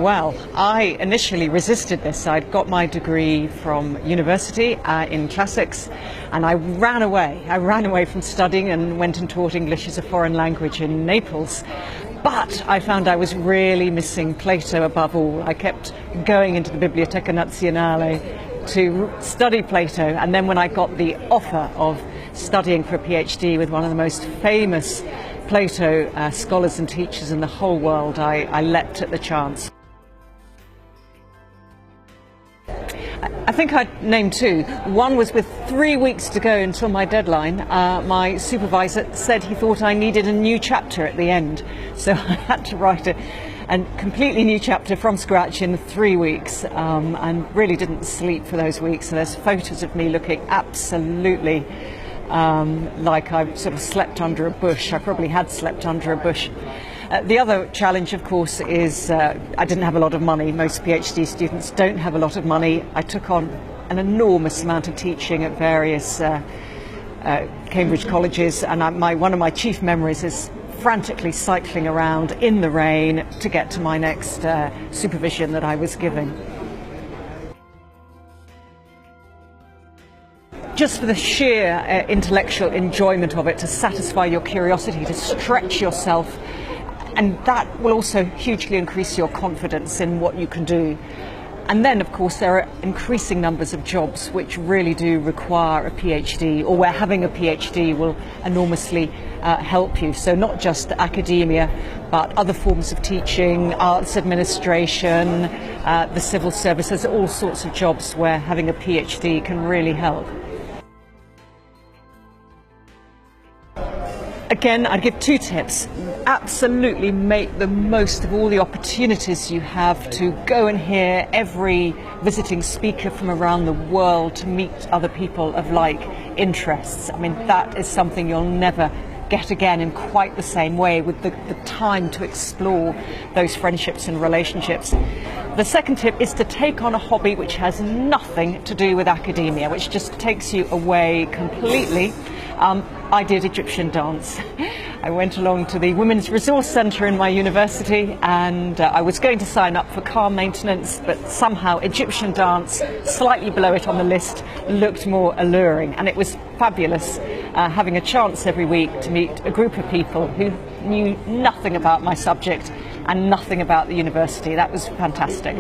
Well, I initially resisted this. I'd got my degree from university in classics, and I ran away. I ran away from studying and went and taught English as a foreign language in Naples. But I found I was really missing Plato above all. I kept going into the Biblioteca Nazionale to study Plato, and then when I got the offer of studying for a PhD with one of the most famous Plato scholars and teachers in the whole world, I leapt at the chance. I think I'd name two. One was with 3 weeks to go until my deadline. My supervisor said he thought I needed a new chapter at the end, so I had to write a completely new chapter from scratch in 3 weeks, and really didn't sleep for those weeks. So there's photos of me looking absolutely like I sort of slept under a bush. I probably had slept under a bush. The other challenge, of course, is I didn't have a lot of money. Most PhD students don't have a lot of money. I took on an enormous amount of teaching at various Cambridge colleges, and one of my chief memories is frantically cycling around in the rain to get to my next supervision that I was giving. Just for the sheer intellectual enjoyment of it, to satisfy your curiosity, to stretch yourself, and that will also hugely increase your confidence in what you can do. And then, of course, there are increasing numbers of jobs which really do require a PhD, or where having a PhD will enormously help you. So not just academia, but other forms of teaching, arts administration, the civil service. There's all sorts of jobs where having a PhD can really help. Again, I'd give two tips. Absolutely make the most of all the opportunities you have to go and hear every visiting speaker from around the world, to meet other people of like interests. I mean, that is something you'll never get again in quite the same way, with the time to explore those friendships and relationships. The second tip is to take on a hobby which has nothing to do with academia, which just takes you away completely. I did Egyptian dance. I went along to the Women's Resource Centre in my university, and I was going to sign up for car maintenance, but somehow Egyptian dance, slightly below it on the list, looked more alluring. And it was fabulous having a chance every week to meet a group of people who knew nothing about my subject and nothing about the university. That was fantastic.